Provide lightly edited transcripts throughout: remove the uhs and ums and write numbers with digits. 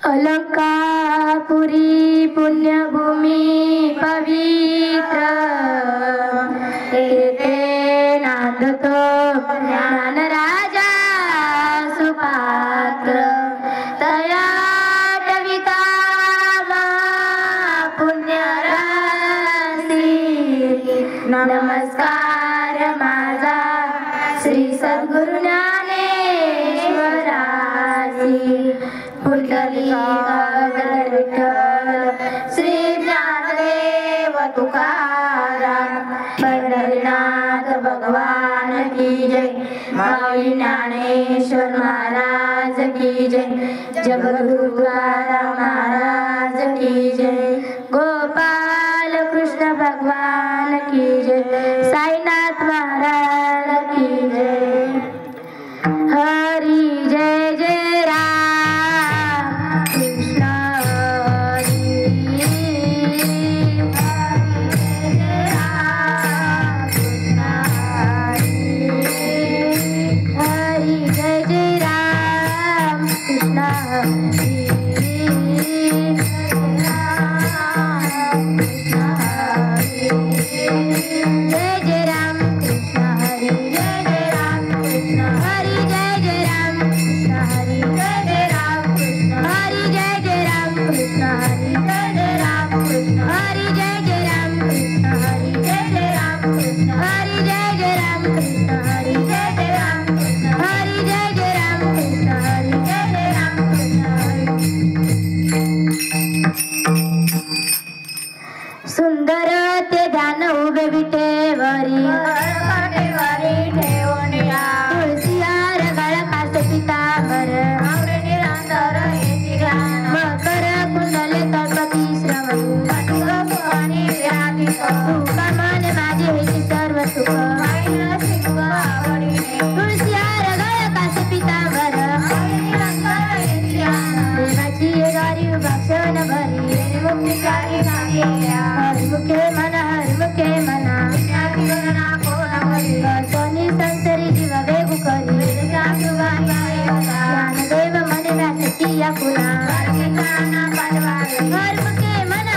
अलंकापुरी पुण्यभूमी पवित्र येथे नांदतो ज्ञानराजा सुपात्र तया टविता पुण्यराशी नमस्कार माझा श्री सद्गुरु ज्ञानेश्वरासी पुंडलिक विठ्ठल श्री ज्ञानदेव तुकाराम पंढरीनाथ भगवान की जय माऊली ज्ञानेश्वर महाराज की जय जगद्गुरु तुकाराम महाराज की जय गोपाल कृष्ण भगवान की जय साईनाथ महाराज की जय हरि जय जय राम कृष्ण हरि हरि जय जय राम कृष्ण हरि जय जय राम कृष्ण हरि जय जय राम कृष्ण हरि जय जय राम कृष्ण हरि जय जय राम कृष्ण हरि जय जय राम कृष्ण हरि जय जय राम कृष्ण हरि जय जय राम कृष्ण हरि जय जय राम कृष्ण हरि जय जय राम कृष्ण हरि जय जय राम कृष्ण हरि जय जय राम कृष्ण हरि जय जय राम कृष्ण हरि सुंदर ते ध्यान उभे विटेवरी तुळशीहार गळकास पितांबर मकर कुंडले तळपती श्रवणी तुका मन माझे हेची सर्व सुख तुळशीहार गळकास पितांबर देवाची गारी भाषण भरी हरिमुखे मना हरिमुखे मना सोनी संसरी जीव वेगु करी ज्ञानदेव मने व्यासची या पुरा हरिमुखे मना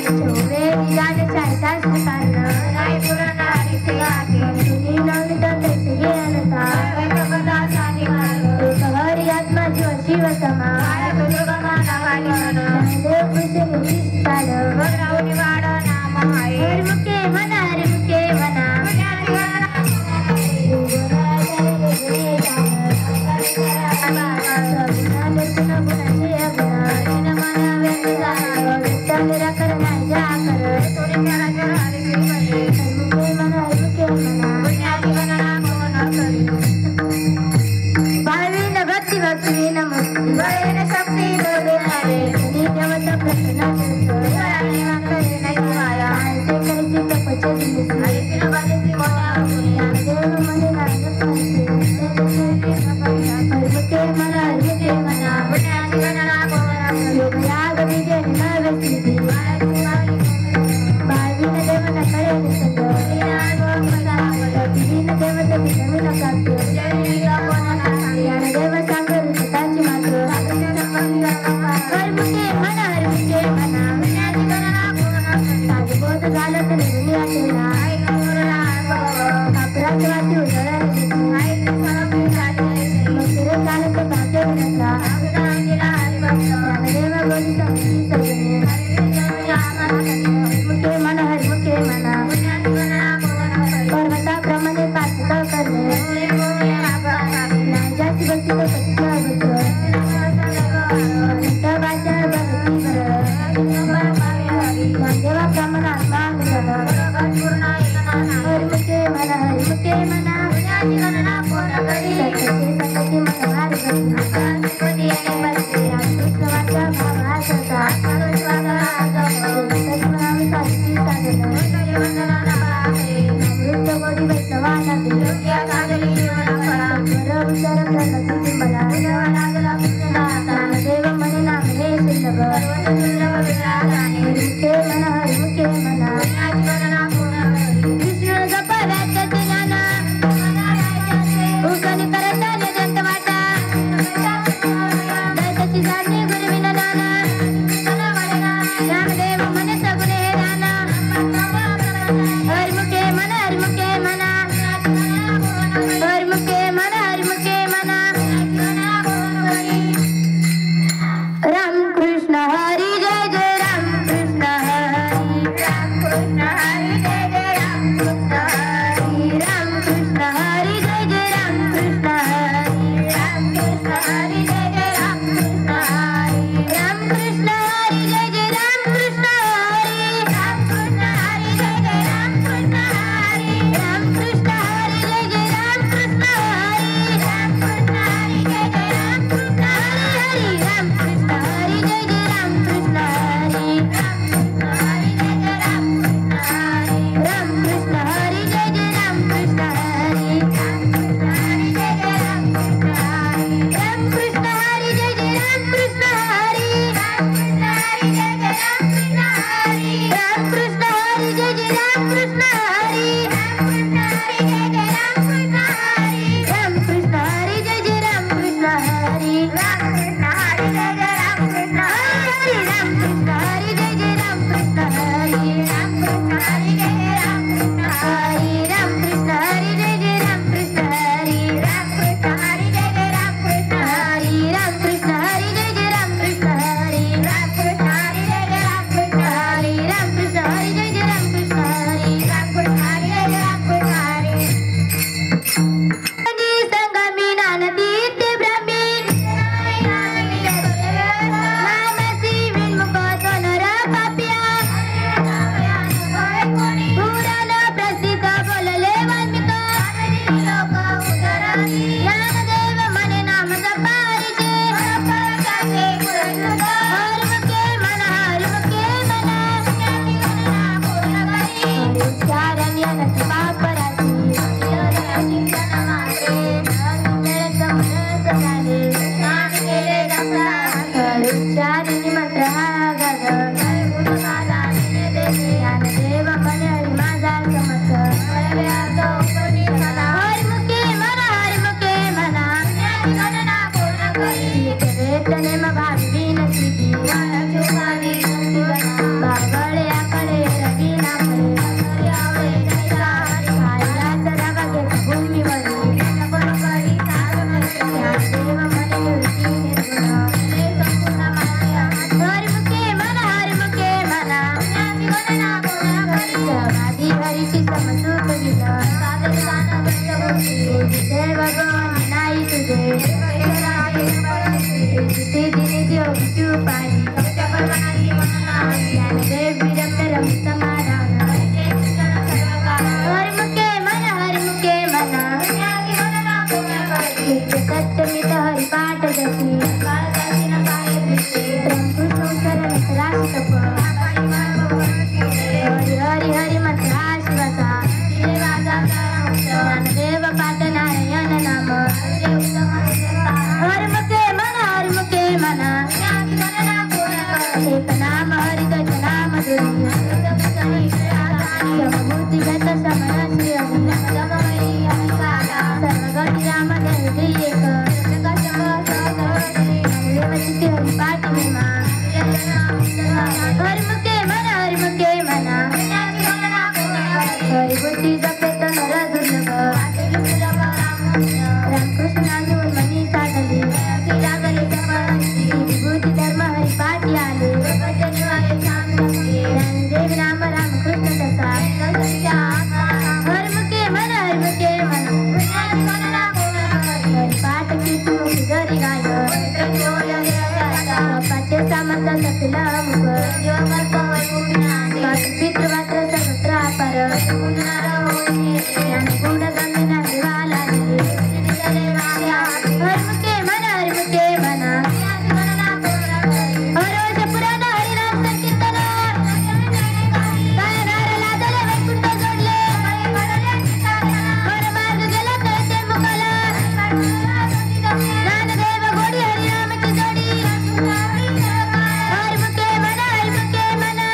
चोवे ज्ञान शास्त्र कारण हरि आत्मा जीव शिव समा हरिमुखे मना भावीन भक्ती भक्ती नमस्ते शक्ती पर्वताप्रमाणे पातळ करणे जास्ती कृष्ण नेम भावी बिनती बागळे आकडे रवी नाकडे आईला चढावा घे भूमीवर देव म्हणे हरिमुखे म्हणा समाधी हरीची समसूप देव गण नाही तुझे दिने देव विचू पाणी ज्ञानदेव विरक्त रमी समाधान हरिमुखे म्हणा सत्यमित हरिपाठ जशी ब्रह्मकृष्ण शरण राशी तप हरि हरि हरि मंत्र शिवसा ज्ञानदेव पाठ नारायण नाम हरिमुखे म्हणा एक नाम हरि गज नाम दुरी समभूती गत समन श्री सर्वगती राम देवी एक देवचिती हरिपाठ महिमा हरिमुखे म्हणा हरिबुद्धी जपेत नर दुर्लभ रामकृष्णाजून मनी साधली विभूती धर्म हरिपाठी आले ज्ञानदेव नाम रामकृष्ण तसा हरिमुखे म्हणा हरिपाठ कीर्ती मुखी जरी गाय पाचे सामंत सखिल मुख पितृमात्र सर्वत्र अपार ज्ञानगुण गंगना देवाला हरिमुखे म्हणा हरोज पुराण हरिनाम संकीर्तन काय नार लादले वैकुंठ जोडले हर मार्ग गेला कळते मुखाला ज्ञानदेव गोडी हरिनामची जोडी हरिमुखे म्हणा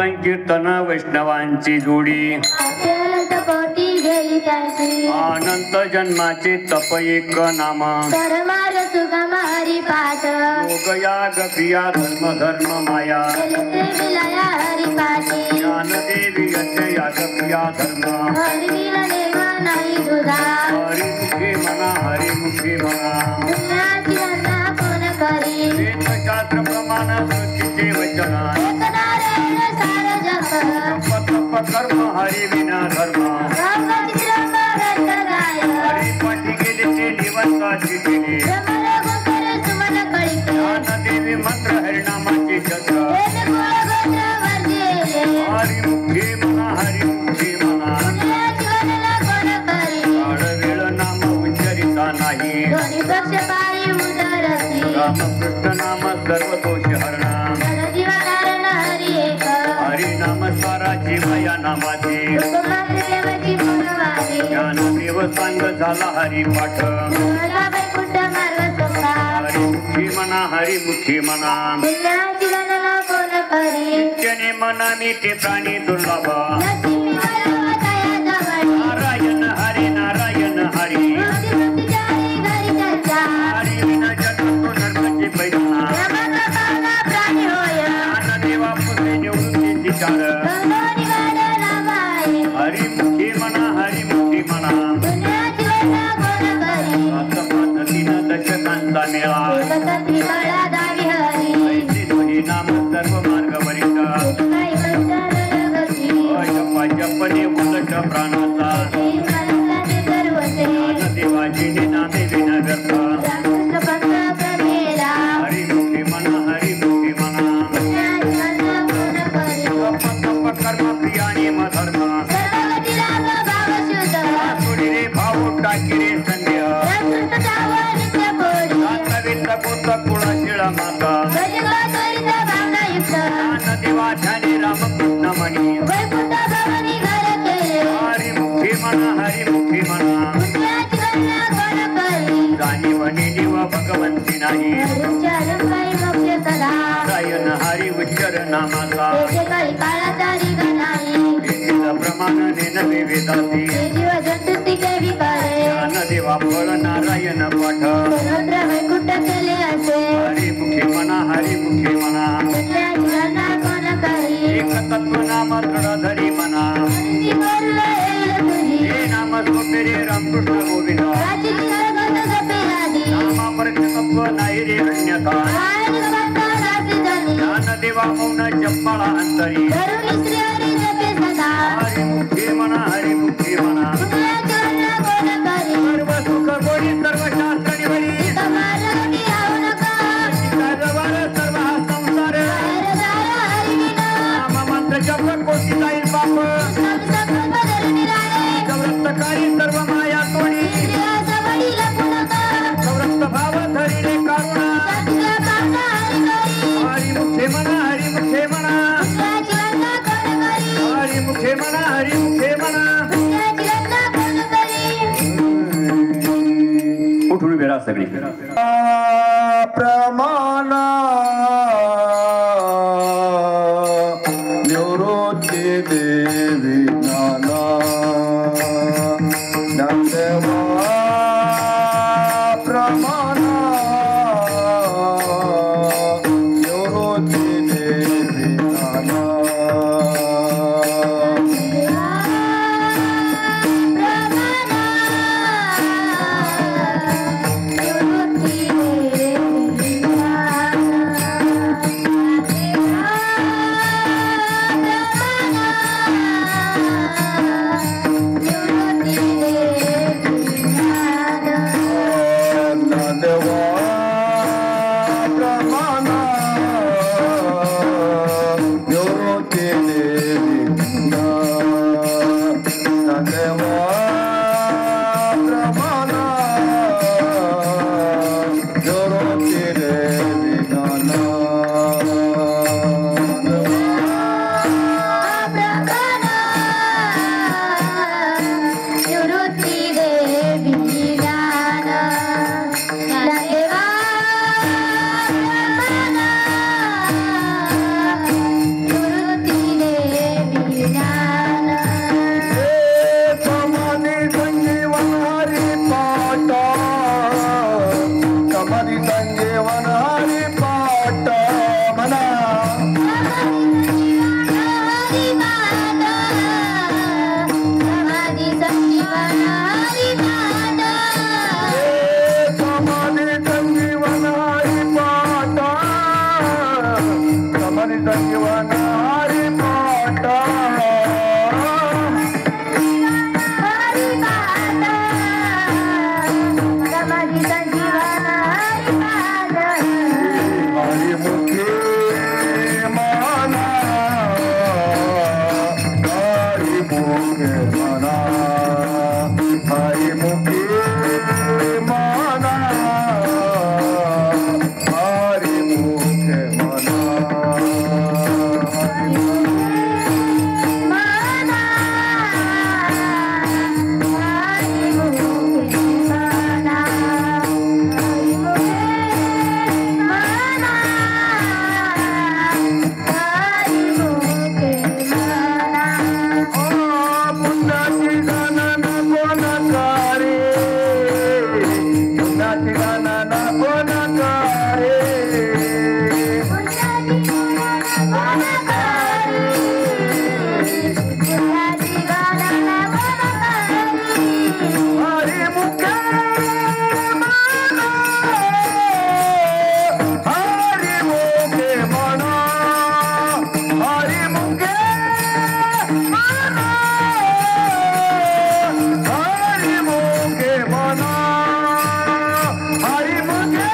संकीर्तन वैष्णवांची जोडी अत्यंत कोटी गेली त्यांची अनंत जन्माचे तप एक नाम परमार सुगम हरिपाठ योगयाग क्रिया धर्म धर्म माया चरित्रे विलया हरिपाठी ज्ञानदेवी यज्ञ याग क्रिया धर्म हरिविल निर्मा नाही दुधा हरिमुखी मना हरिमुखी मना पुण्याची गणना कोण करी वेदशास्त्र प्रमाण सृष्टीचे वचन एक नारायण सार जप जप तप कर्म हरि विना धर्म भगवती श्रम व्यर्थ गाय हरि पाठी गेले ते निवंताची केली भ्रमर गोचर सुमन कळिते ज्ञानदेवी मंत्र हरिनामाचे छत्र वेद कुळ गोत्र वर्जिले हरिमुखी मना हरिमुखी मना पुण्याची गणना कोण करी काळ वेळ नाम उच्चरिता नाही दोन्ही पक्ष पायी उदरती रामकृष्ण नाम सर्व दोष हरणा जीव कारण हरी एक हरिनाम साराची माया नामाची उपमात्र देवाची गुणवादी ज्ञानदेव सांग झाला हरिपाठ मला वैकुंठ मार्ग सोपा हरिमुखी मना हरिमुखी मना पुण्याची गणना कोण करी नित्यने मना मिटे प्राणी दुर्लभ नरसिंह पर्वतया जवळी नारायण हरी नारायण हरी भक्तिमूर्तीच्या हरी घरी चर्चा हरी विना जगतो नरकाची पैसा रमण प्राणी होय ज्ञानदेवा पुढे निवृत्तीची चार गंगोरी गाडला बाई हरिमुखी मना हरिमुखी मना पुण्याची गणना कोण करी सात तीन दशकांचा मेळा एकसत्री कळा दावी हरी ऐसे दोही नाम सर्व मार्ग वरिष्ठ काही पंचानन गती जपा जपने उलट प्राणाचा मनसाचे सर्वसे ज्ञानदेवाची नामे विना व्यर्थ रामकृष्ण पंथ प्रमेला हरिमुखी मना हरिमुखी मना पुण्याची गणना कोण करी तप तप कर्म क्रियाने धर्म सर्वगती राग भाव शुद्ध आसुरी रे भाऊ टाकी रे संध्या रामकृष्ण जावा नित्य कोडी नातवित गोत कुळा शिळा माता गजगा त्वरित भावना युक्त ज्ञानदेवा ध्यानी रामकृष्ण मणी वैकुंठ भवनी घर केले हरिमुखी मना हरिमुखी मना पुण्याची गणना कोण करी जाणीवनी निव भगवंती नाही हरिचारण काही मोक्ष सदा नारायण हरी उच्चर नामाचा एकेकाळी काळाचा रिग नाही विविध प्रमाणाने नवे वेदाती हे जीव जंतुस्तिके विकारे ज्ञानदेवा फळ नारायण पाठ सर्वत्र वैकुंठ केले असे हरिमुखी मना हरिमुखी मना पुण्याची गणना कोण करी एक तत्व नाम दृढधरी मना हरीची करुण येईल तुझी हे नाम सोपे रे रामकृष्ण गोविंद प्राचीन सरगत जपे आधी नामापर्यंत तत्व नाही रे अन्यथा आणि भक्ता रासी जनी ज्ञानदेवा मौन जपाळा अंतरी करुणी श्री हरी जपे सदा हरिमुखी मना हरिमुखी मना पुण्याची गणना कोण करी सर्व सुख गोडी सर्व शास्त्र निवडी समारंभी आऊ नका शिकारवार सर्व हा संसार बाहेर दारा हरी विना नाम मंत्र जप कोटी जाईल बाप संकल्प धरून निराळे सवृत्तकारी सर्व माया तोडी इंद्रियाचा वडील पुनका सवृत्त भाव धरी रे करुणा सत्य पावता हरी करी हरिमुखे मना हरिमुखे मना पुण्याची गणना कोण करी हरिमुखे मना हरिमुखे मना पुण्याची गणना कोण करी उठून बेरा सगळी प्रमाणा निवृत्ती देवी नाना ज्ञानदेवा प्रमाणा निवृत्ती देवी नाना ज्ञानदेवा प्रमाणा संजीवन हरी पाठ समाधी संजीवन हरी पाद हरी मुखे माना हरी मुखे माना हरी मुखे माना हरी मुखे माना माना हरि मुखे माना हरि मुखे माना हरि मुखे माना पुण्याची गणना कोण करे पुण्याची गणना कोण करे पुण्याची कोण करी पुण्याची गणना कोण करी हरी मुखे माना हरी मुखे माना हरी मुखे माना हरी मुखे माना हरी मुखे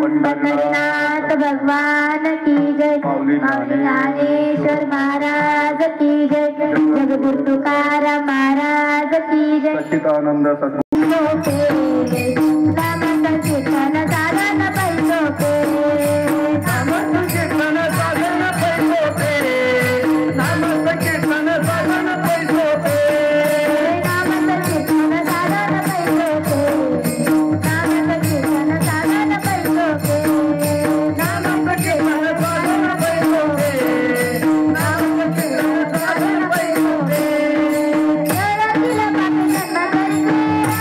पंढरीनाथ भगवान की जय माऊली ज्ञानेश्वर महाराज की जय जगद्गुरु तुकाराम महाराज की जय सच्चिदानंद सद्गुरु नाम संकीर्तन साधन पैसो के नाम संकीर्तन साधन पैसो पे नाम संकीर्तन साधन पैसो पे नाम संकीर्तन साधन पैसो के नाम संकीर्तन साधन पैसो के नाम संकीर्तन साधन पैसो पे नाम संकीर्तन साधन पैसो पे जळतील पापी जन्म करते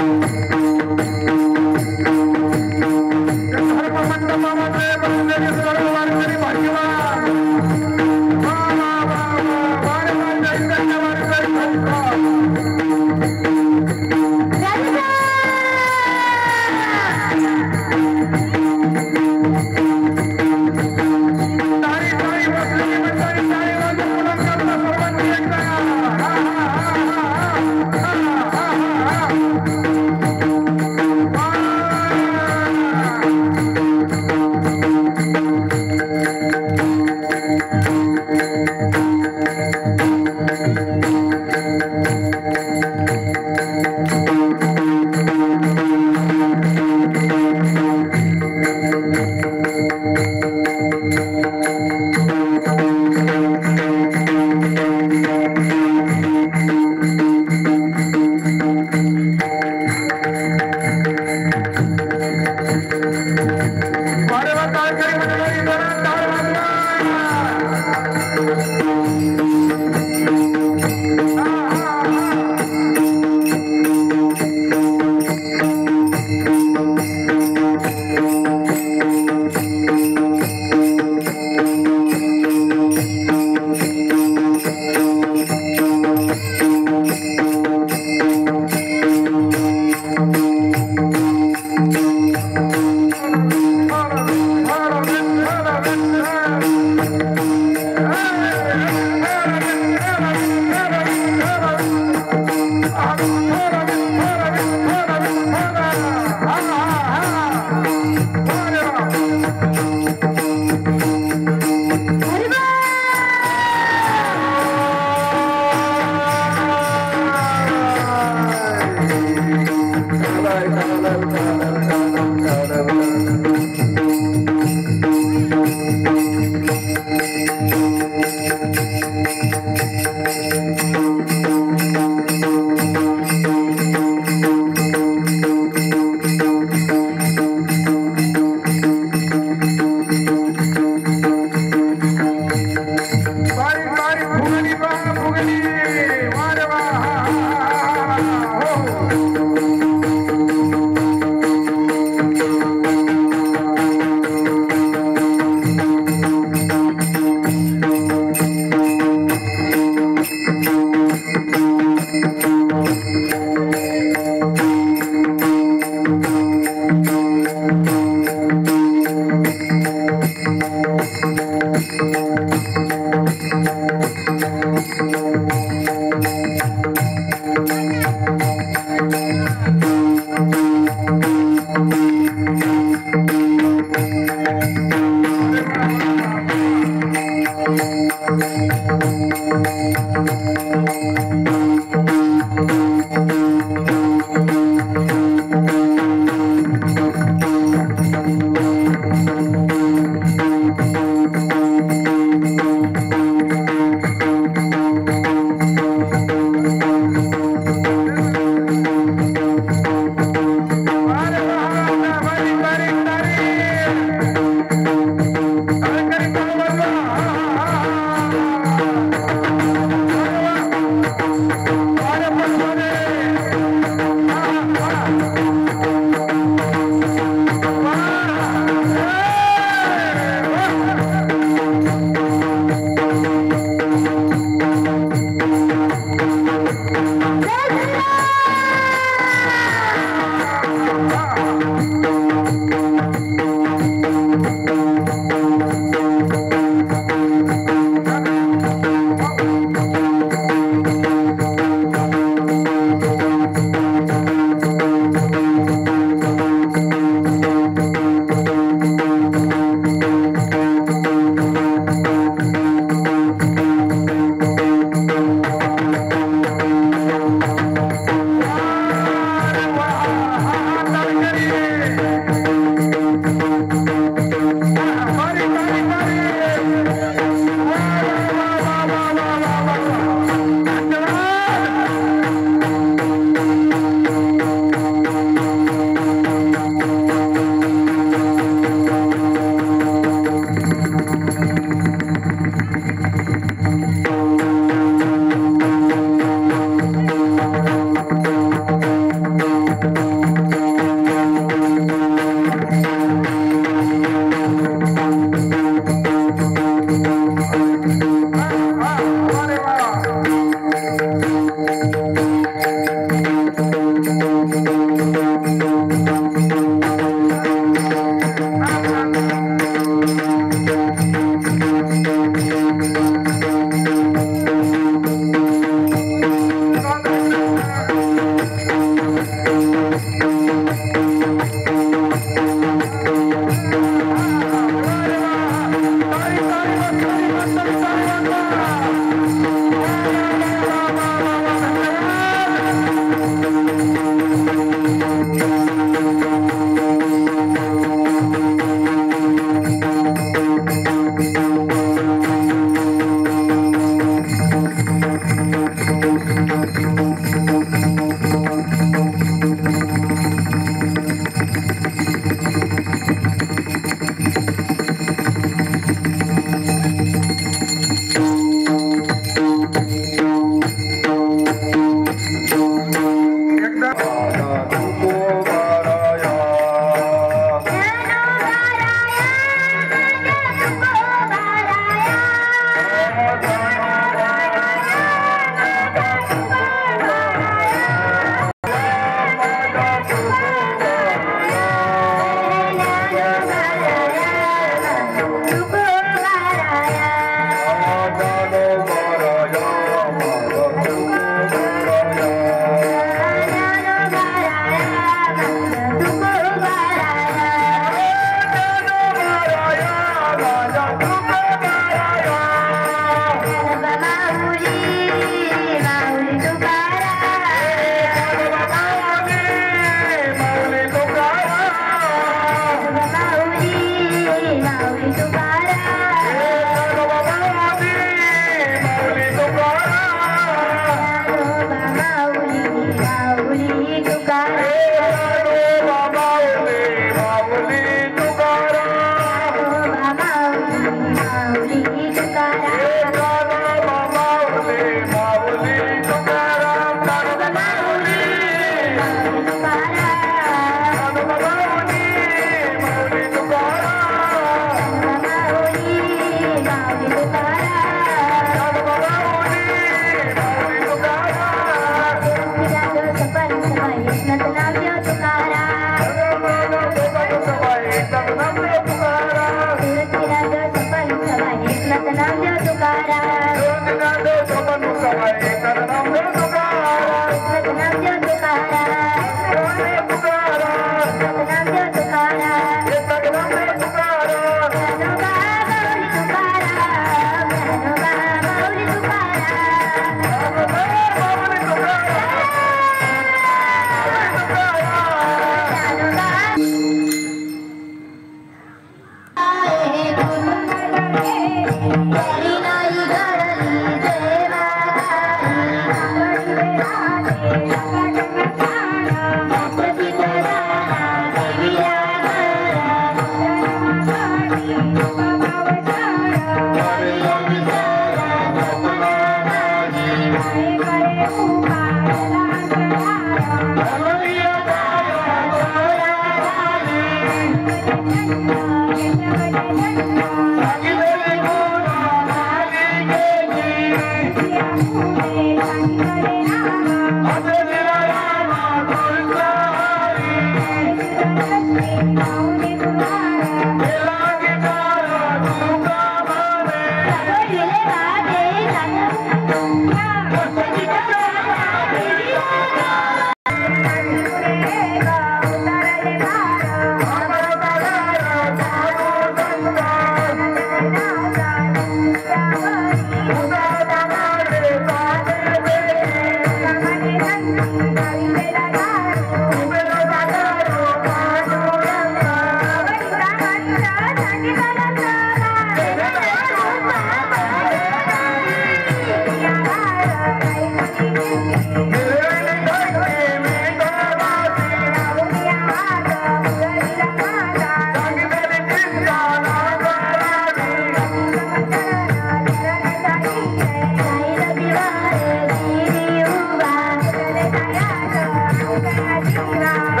Bye.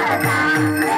Bye.